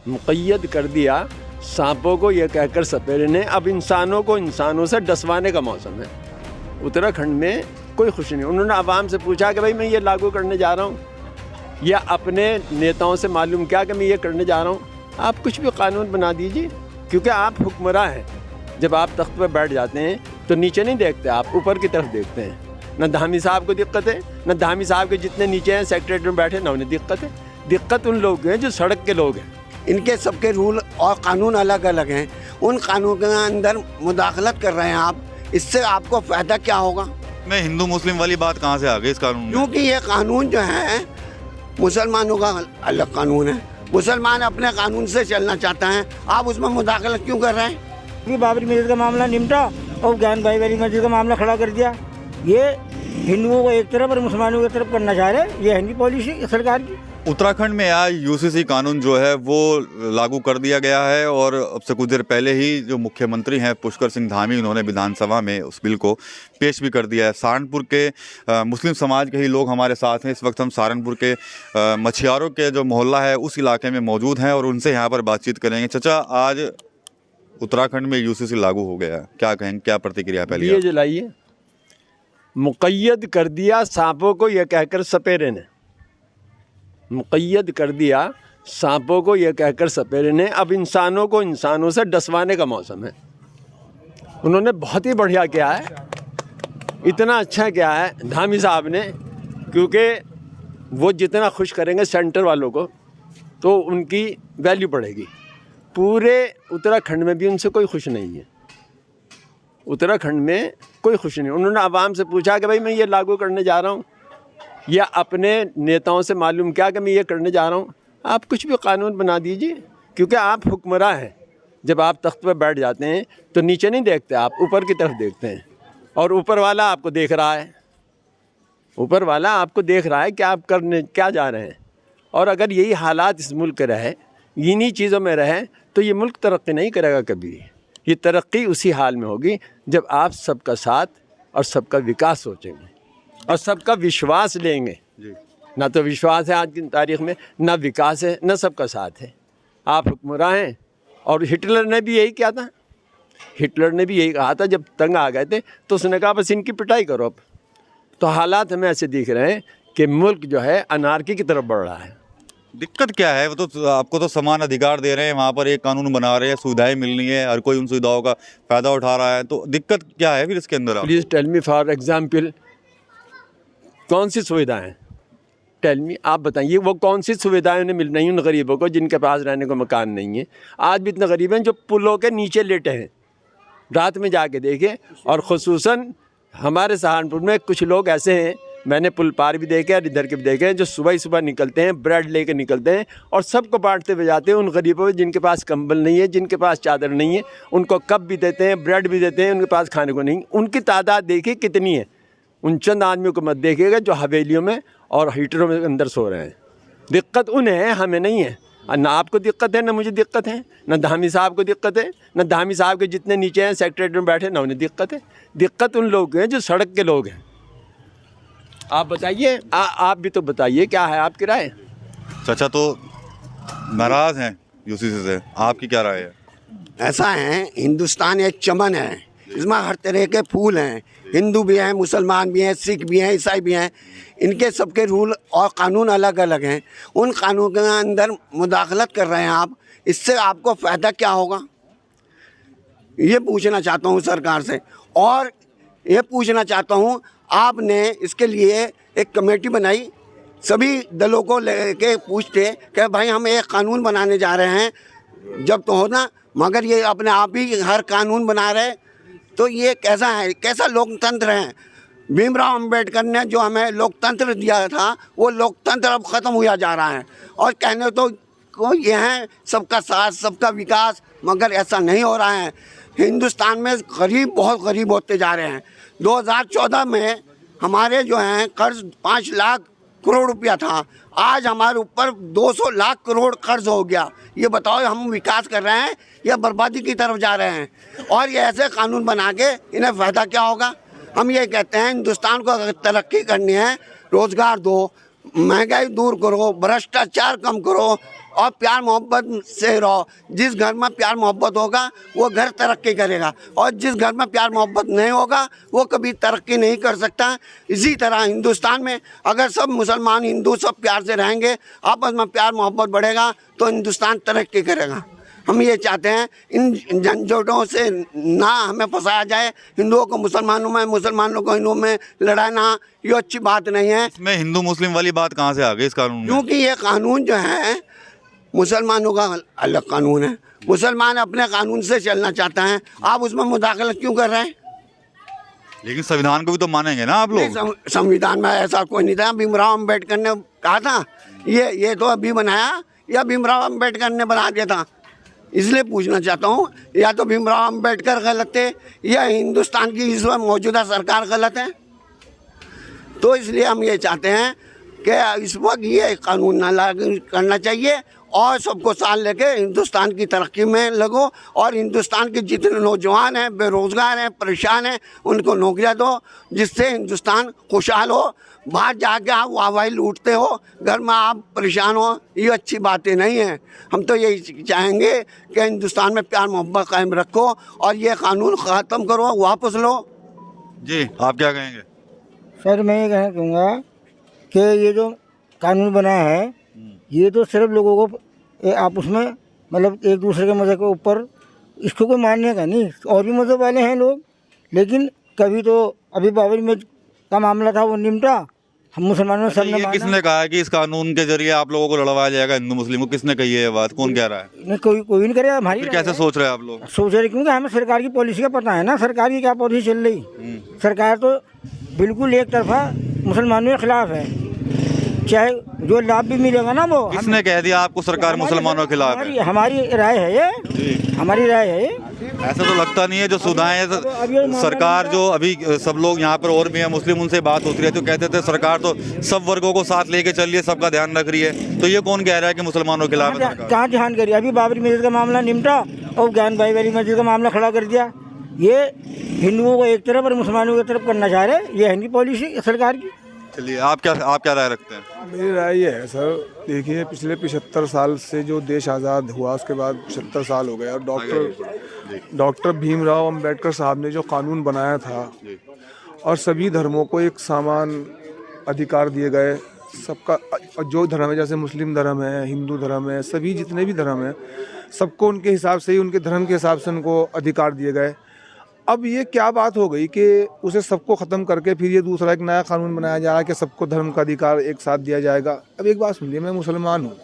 मुक़य्यद कर दिया सांपों को ये कहकर सपेरे ने, अब इंसानों को इंसानों से डसवाने का मौसम है। उत्तराखंड में कोई खुशी नहीं। उन्होंने आवाम से पूछा कि भाई मैं ये लागू करने जा रहा हूँ, या अपने नेताओं से मालूम क्या कि मैं ये करने जा रहा हूँ। आप कुछ भी कानून बना दीजिए, क्योंकि आप हुक्मरां हैं। जब आप तख्त पर बैठ जाते हैं तो नीचे नहीं देखते, आप ऊपर की तरफ देखते हैं। न धामी साहब को दिक्कत है, न धामी साहब के जितने नीचे हैं सेक्रेटरी में बैठे, न उन्हें दिक्कत है। दिक्कत उन लोग हैं जो सड़क के लोग हैं। इनके सबके रूल और कानून अलग अलग हैं। उन कानून के अंदर मुदाखलत कर रहे हैं आप, इससे आपको फ़ायदा क्या होगा? मैं हिंदू मुस्लिम वाली बात कहाँ से आ गई इस कानून में? क्योंकि ये कानून जो है मुसलमानों का अलग कानून है। मुसलमान अपने कानून से चलना चाहता है, आप उसमें मुदाखलत क्यों कर रहे हैं? बाबरी मस्जिद का मामला निपटा और ज्ञान भाई वाली मस्जिद का मामला खड़ा कर दिया। ये हिंदुओं को एक तरफ और मुसलमानों की तरफ करना चाह रहे हैं। ये है नहीं पॉलिसी सरकार की। उत्तराखंड में आज यूसीसी कानून जो है वो लागू कर दिया गया है, और अब से कुछ देर पहले ही जो मुख्यमंत्री हैं पुष्कर सिंह धामी, उन्होंने विधानसभा में उस बिल को पेश भी कर दिया है। सहारनपुर के मुस्लिम समाज के ही लोग हमारे साथ हैं। इस वक्त हम सहारनपुर के मछियारों के जो मोहल्ला है उस इलाके में मौजूद हैं और उनसे यहाँ पर बातचीत करेंगे। चाचा, आज उत्तराखंड में यूसीसी लागू हो गया है, क्या कहेंगे, क्या प्रतिक्रिया? पहले ये जलाइए, मुक़य्यद कर दिया सांपों को ये कहकर सपेरे ने, मुक़य्यद कर दिया सांपों को ये कहकर सपेरे ने, अब इंसानों को इंसानों से डसवाने का मौसम है। उन्होंने बहुत ही बढ़िया किया है, इतना अच्छा किया है धामी साहब ने, क्योंकि वो जितना खुश करेंगे सेंटर वालों को तो उनकी वैल्यू बढ़ेगी। पूरे उत्तराखंड में भी उनसे कोई खुश नहीं है। उत्तराखंड में कोई खुशी नहीं। उन्होंने आवाम से पूछा कि भाई मैं ये लागू करने जा रहा हूँ, या अपने नेताओं से मालूम क्या कि मैं ये करने जा रहा हूँ। आप कुछ भी कानून बना दीजिए, क्योंकि आप हुक्मरां हैं। जब आप तख्त पर बैठ जाते हैं तो नीचे नहीं देखते, आप ऊपर की तरफ देखते हैं, और ऊपर वाला आपको देख रहा है। ऊपर वाला आपको देख रहा है कि आप करने क्या जा रहे हैं। और अगर यही हालात इस मुल्क के रहे, इन्हीं चीज़ों में रहे, तो ये मुल्क तरक्की नहीं करेगा कभी। ये तरक्की उसी हाल में होगी जब आप सबका साथ और सबका विकास सोचेंगे और सबका विश्वास लेंगे। ना तो विश्वास है आज की तारीख में, ना विकास है, ना सबका साथ है। आप हुक्मरां हैं। और हिटलर ने भी यही किया था। हिटलर ने भी यही कहा था, जब तंग आ गए थे तो उसने कहा बस इनकी पिटाई करो। अब तो हालात हमें ऐसे दिख रहे हैं कि मुल्क जो है अनारकी की तरफ बढ़ रहा है। दिक्कत क्या है? वो तो आपको तो समान अधिकार दे रहे हैं, वहाँ पर एक कानून बना रहे हैं, सुविधाएं मिलनी है, हर कोई उन सुविधाओं का फ़ायदा उठा रहा है, तो दिक्कत क्या है फिर इसके अंदर? Please tell me for example, कौन सी सुविधाएं? टेल मी, आप बताइए वो कौन सी सुविधाएं उन्हें मिल रही हैं उन गरीबों को जिनके पास रहने को मकान नहीं है। आज भी इतने गरीब हैं जो पुलों के नीचे लेटे हैं। रात में जाके देखें। और ख़ुसूसन हमारे सहारनपुर में कुछ लोग ऐसे हैं, मैंने पुल पार भी देखे और इधर के भी देखे हैं, जो सुबह ही सुबह निकलते हैं, ब्रेड लेके निकलते हैं और सबको बांटते हुए जाते हैं। उन गरीबों जिनके पास कंबल नहीं है, जिनके पास चादर नहीं है, उनको कप भी देते हैं, ब्रेड भी देते हैं, उनके पास खाने को नहीं। उनकी तादाद देखिए कितनी है। उन चंद आदमियों को मत देखिएगा जो हवेलियों में और हीटरों में अंदर सो रहे हैं। दिक्कत उन्हें है, हमें नहीं है। ना आपको दिक्कत है, ना मुझे दिक्कत है, ना धामी साहब को दिक्कत है, ना धामी साहब के जितने नीचे हैं सेक्रेटरी में बैठे, ना उन्हें दिक्कत है। दिक्कत उन लोग हैं जो सड़क के लोग हैं। आप बताइए, आप भी तो बताइए, क्या है आपकी राय? चाचा तो नाराज़ हैं यूसीसी से, आपकी क्या राय है? ऐसा है, हिंदुस्तान एक चमन है, इसमें हर तरह के फूल हैं। हिंदू भी हैं, मुसलमान भी हैं, सिख भी हैं, ईसाई भी हैं। इनके सबके रूल और कानून अलग अलग हैं। उन कानून के अंदर मुदाखलत कर रहे हैं आप, इससे आपको फ़ायदा क्या होगा? ये पूछना चाहता हूँ सरकार से। और ये पूछना चाहता हूँ, आपने इसके लिए एक कमेटी बनाई, सभी दलों को लेके पूछते कि भाई हम एक कानून बनाने जा रहे हैं, जब तो हो ना, मगर ये अपने आप ही हर कानून बना रहे, तो ये कैसा है? कैसा लोकतंत्र है? भीमराव अंबेडकर ने जो हमें लोकतंत्र दिया था, वो लोकतंत्र अब ख़त्म हुआ जा रहा है। और कहने तो ये है सबका साथ सबका विकास, मगर ऐसा नहीं हो रहा है। हिंदुस्तान में गरीब बहुत गरीब होते जा रहे हैं। 2014 में हमारे जो हैं कर्ज 5 लाख करोड़ रुपया था, आज हमारे ऊपर 200 लाख करोड़ कर्ज हो गया। ये बताओ, हम विकास कर रहे हैं या बर्बादी की तरफ जा रहे हैं? और ये ऐसे कानून बना के इन्हें फ़ायदा क्या होगा? हम ये कहते हैं हिंदुस्तान को अगर तरक्की करनी है, रोज़गार दो, महंगाई दूर करो, भ्रष्टाचार कम करो और प्यार मोहब्बत से रहो। जिस घर में प्यार मोहब्बत होगा वो घर तरक्की करेगा, और जिस घर में प्यार मोहब्बत नहीं होगा वो कभी तरक्की नहीं कर सकता। इसी तरह हिंदुस्तान में अगर सब मुसलमान हिंदू सब प्यार से रहेंगे, आपस में प्यार मोहब्बत बढ़ेगा, तो हिंदुस्तान तरक्की करेगा। हम ये चाहते हैं इन झंझटों से ना हमें फंसाया जाए, हिंदुओं को मुसलमानों में, मुसलमानों को हिंदुओं में लड़ाना ये अच्छी बात नहीं है। इसमें हिंदू मुस्लिम वाली बात कहाँ से आ गई इस कानून में? क्योंकि ये कानून जो है मुसलमानों का अलग कानून है, मुसलमान अपने कानून से चलना चाहता है, आप उसमें मुदाखलत क्यों कर रहे हैं? लेकिन संविधान को भी तो मानेंगे ना आप लोग। संविधान में ऐसा कोई नहीं था। भीमराव अम्बेडकर ने कहा था, ये तो अभी बनाया या भीमराव अम्बेडकर ने बना दिया था? इसलिए पूछना चाहता हूँ, या तो भीमराव अम्बेडकर गलत थे या हिंदुस्तान की इस वक्त मौजूदा सरकार गलत है। तो इसलिए हम ये चाहते हैं कि इस वक्त ये कानून ना लागू करना चाहिए और सबको साथ लेके हिंदुस्तान की तरक्की में लगो, और हिंदुस्तान के जितने नौजवान हैं, बेरोज़गार हैं, परेशान हैं, उनको नौकरियां दो, जिससे हिंदुस्तान खुशहाल हो। बाहर जाके आप वाहवाही लूटते हो, घर में आप परेशान हो, ये अच्छी बातें नहीं हैं। हम तो यही चाहेंगे कि हिंदुस्तान में प्यार मोहब्बत कायम रखो और ये कानून ख़त्म करो, वापस लो। जी आप क्या कहेंगे? सर मैं ये कहना चाहूँगा कि ये जो कानून बना है ये तो सिर्फ लोगों को आपस में मतलब एक दूसरे के मज़हब के ऊपर इसको कोई मानने का नहीं, और भी मज़हब वाले हैं लोग, लेकिन कभी तो अभी बाबरी मस्जिद का मामला था वो निपटा, हम मुसलमानों ने सबने ये किसने कहा है कि इस कानून के जरिए आप लोगों को लड़वाया जाएगा हिंदू मुस्लिम को? किसने कही है ये बात? कौन कह रहा है? नहीं, कोई नहीं करे। हमारी फिर कैसे सोच रहे हैं आप लोग? सोच रहे क्योंकि हमें सरकार की पॉलिसी का पता है ना, सरकार की क्या पॉलिसी चल रही। सरकार तो बिल्कुल एक तरफा मुसलमानों के खिलाफ है, चाहे जो लाभ भी मिलेगा ना वो। किसने कह दिया आपको सरकार मुसलमानों के खिलाफ है? हमारी राय है ये, हमारी राय है ये। ऐसा तो लगता नहीं है। जो सुधाएं सरकार, जो अभी सब लोग यहाँ पर और भी हैं मुस्लिम, उनसे बात होती रहती है तो कहते थे सरकार तो सब वर्गों को साथ लेके चल रही है, सबका ध्यान रख रही है। तो ये कौन कह रहा है कि मुसलमानों के खिलाफ है सरकार? कहाँ ध्यान करिए, अभी बाबरी मस्जिद का मामला निपटा और ज्ञान भाई वाली मस्जिद का मामला खड़ा कर दिया। ये हिंदुओं को एक तरफ और मुसलमानों की तरफ करना चाह रहे, ये है नहीं पॉलिसी सरकार की। चलिए आप क्या राय रखते हैं? मेरी राय ये है सर, देखिए पिछले 75 साल से जो देश आज़ाद हुआ उसके बाद 75 साल हो गए, और डॉक्टर भीमराव अंबेडकर साहब ने जो कानून बनाया था और सभी धर्मों को एक समान अधिकार दिए गए, सबका जो धर्म है, जैसे मुस्लिम धर्म है, हिंदू धर्म है, सभी जितने भी धर्म हैं सबको उनके हिसाब से ही, उनके धर्म के हिसाब से उनको अधिकार दिए गए। अब ये क्या बात हो गई कि उसे सबको ख़त्म करके फिर ये दूसरा एक नया कानून बनाया जा रहा है कि सबको धर्म का अधिकार एक साथ दिया जाएगा। अब एक बात सुनिए, मैं मुसलमान हूँ,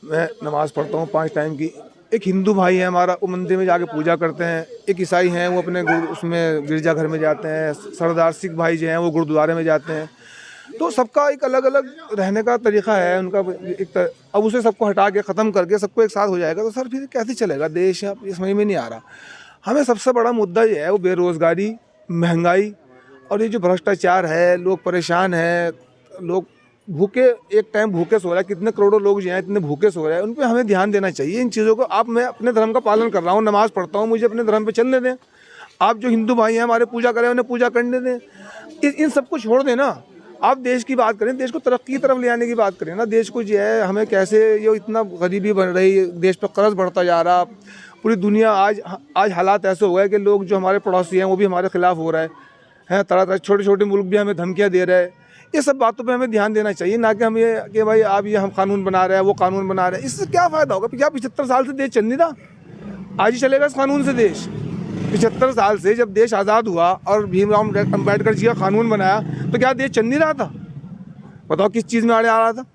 मैं नमाज़ पढ़ता हूँ 5 टाइम की। एक हिंदू भाई है हमारा, वो मंदिर में जाके पूजा करते हैं। एक ईसाई हैं, वो अपने उसमें गिरजाघर में जाते हैं। सरदार सिख भाई जो हैं वो गुरुद्वारे में जाते हैं। तो सबका एक अलग अलग रहने का तरीक़ा है उनका। अब उसे सबको हटा के ख़त्म करके सबको एक साथ हो जाएगा तो सर फिर कैसे चलेगा देश? अब ये समझ में नहीं आ रहा। हमें सबसे बड़ा मुद्दा ये है वो बेरोज़गारी, महंगाई और ये जो भ्रष्टाचार है। लोग परेशान हैं, लोग भूखे, एक टाइम भूखे सो रहा है, कितने करोड़ों लोग जो हैं इतने भूखे सो रहे हैं। उन पे हमें ध्यान देना चाहिए इन चीज़ों को। आप, मैं अपने धर्म का पालन कर रहा हूँ, नमाज़ पढ़ता हूँ, मुझे अपने धर्म पे चलने दें। आप जो हिंदू भाई हैं हमारे पूजा करें, उन्हें पूजा करने दें। इन सब को छोड़ दें ना। आप देश की बात करें, देश को तरक्की की तरफ ले आने की बात करें ना। देश को जो है हमें कैसे, ये इतना गरीबी बढ़ रही, देश पर कर्ज बढ़ता जा रहा, पूरी दुनिया आज हालात ऐसे हो गए कि लोग जो हमारे पड़ोसी हैं वो भी हमारे खिलाफ हो रहा है, तरह तरह छोटे छोटे मुल्क भी हमें धमकियां दे रहे हैं। ये सब बातों पे हमें ध्यान देना चाहिए, ना कि हम ये कि भाई आप ये हम कानून बना रहे हैं, वो कानून बना रहे हैं। इससे क्या फ़ायदा होगा? क्या 75 साल से देश चल नहीं रहा? आज ही चलेगा इस कानून से देश? 75 साल से जब देश आज़ाद हुआ और भीमराव अम्बेडकर जी का कानून बनाया तो क्या देश चल नहीं रहा था? बताओ किस चीज़ में आड़े आ रहा था?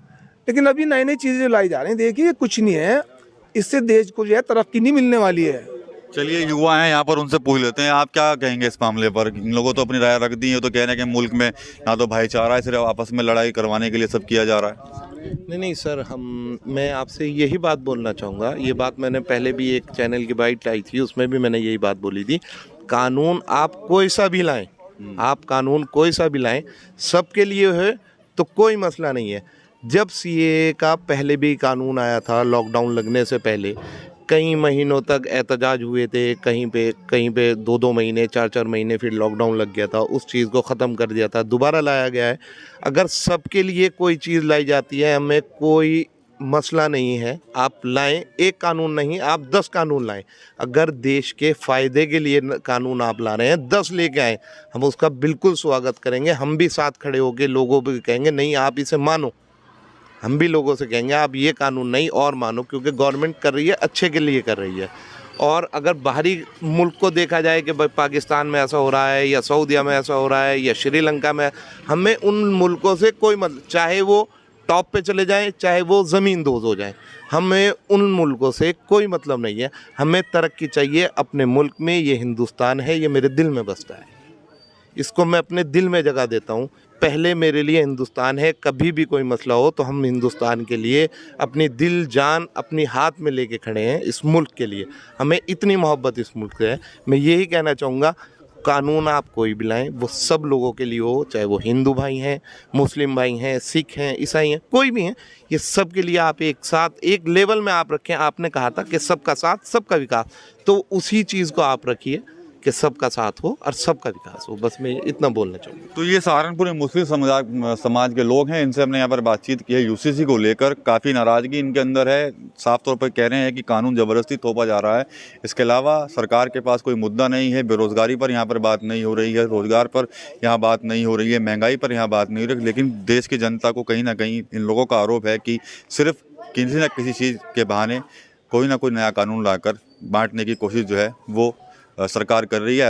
लेकिन अभी नई नई चीज़ें लाई जा रही हैं। देखिए कुछ नहीं है, इससे देश को जो है तरक्की नहीं मिलने वाली है। चलिए युवा हैं यहाँ पर, उनसे पूछ लेते हैं, आप क्या कहेंगे इस मामले पर? इन लोगों तो अपनी राय रख दी है, तो कह रहे हैं कि मुल्क में ना तो भाईचारा है, सिर्फ आपस में लड़ाई करवाने के लिए सब किया जा रहा है। नहीं सर, मैं आपसे यही बात बोलना चाहूँगा। ये बात मैंने पहले भी एक चैनल की बाइट लाई थी, उसमें भी मैंने यही बात बोली थी। कानून आप कोई सा भी लाएं, आप कानून कोई सा भी लाएं, सबके लिए है तो कोई मसला नहीं है। जब सीएए का पहले भी कानून आया था, लॉकडाउन लगने से पहले कई महीनों तक एहतजाज हुए थे, कहीं पे 2-2 महीने, 4-4 महीने, फिर लॉकडाउन लग गया था, उस चीज़ को ख़त्म कर दिया था, दोबारा लाया गया है। अगर सबके लिए कोई चीज़ लाई जाती है, हमें कोई मसला नहीं है, आप लाएं, एक कानून नहीं आप 10 कानून लाएं। अगर देश के फ़ायदे के लिए कानून आप ला रहे हैं, 10 लेके आए, हम उसका बिल्कुल स्वागत करेंगे। हम भी साथ खड़े होकर लोगों को कहेंगे नहीं आप इसे मानो। हम भी लोगों से कहेंगे आप ये कानून नहीं और मानो, क्योंकि गवर्नमेंट कर रही है, अच्छे के लिए कर रही है। और अगर बाहरी मुल्क को देखा जाए कि भाई पाकिस्तान में ऐसा हो रहा है या सऊदीया में ऐसा हो रहा है या श्रीलंका में, हमें उन मुल्कों से कोई मतलब, चाहे वो टॉप पे चले जाएं चाहे वो ज़मीन दोज हो जाएं, हमें उन मुल्कों से कोई मतलब नहीं है। हमें तरक्की चाहिए अपने मुल्क में। ये हिंदुस्तान है, ये मेरे दिल में बसता है, इसको मैं अपने दिल में जगह देता हूँ। पहले मेरे लिए हिंदुस्तान है। कभी भी कोई मसला हो तो हम हिंदुस्तान के लिए अपनी दिल जान अपनी हाथ में लेके खड़े हैं। इस मुल्क के लिए हमें इतनी मोहब्बत इस मुल्क से है। मैं यही कहना चाहूँगा, कानून आप कोई भी लाएं वो सब लोगों के लिए हो, चाहे वो हिंदू भाई हैं, मुस्लिम भाई हैं, सिख हैं, ईसाई हैं, कोई भी हैं, ये सब के लिए आप एक साथ एक लेवल में आप रखें। आपने कहा था कि सबका साथ सबका विकास, तो उसी चीज़ को आप रखिए कि सबका साथ हो और सबका विकास हो। बस मैं इतना बोलना चाहूँगा। तो ये सहारनपुर में मुस्लिम समाज के लोग हैं, इनसे हमने यहाँ पर बातचीत की है। यूसीसी को लेकर काफ़ी नाराज़गी इनके अंदर है। साफ तौर पर कह रहे हैं कि कानून ज़बरदस्ती थोपा जा रहा है। इसके अलावा सरकार के पास कोई मुद्दा नहीं है। बेरोज़गारी पर यहाँ पर बात नहीं हो रही है, रोज़गार पर यहाँ बात नहीं हो रही है, महंगाई पर यहाँ बात नहीं हो रही। लेकिन देश की जनता को कहीं ना कहीं इन लोगों का आरोप है कि सिर्फ किसी न किसी चीज़ के बहाने कोई ना कोई नया कानून लाकर बांटने की कोशिश जो है वो सरकार कर रही है।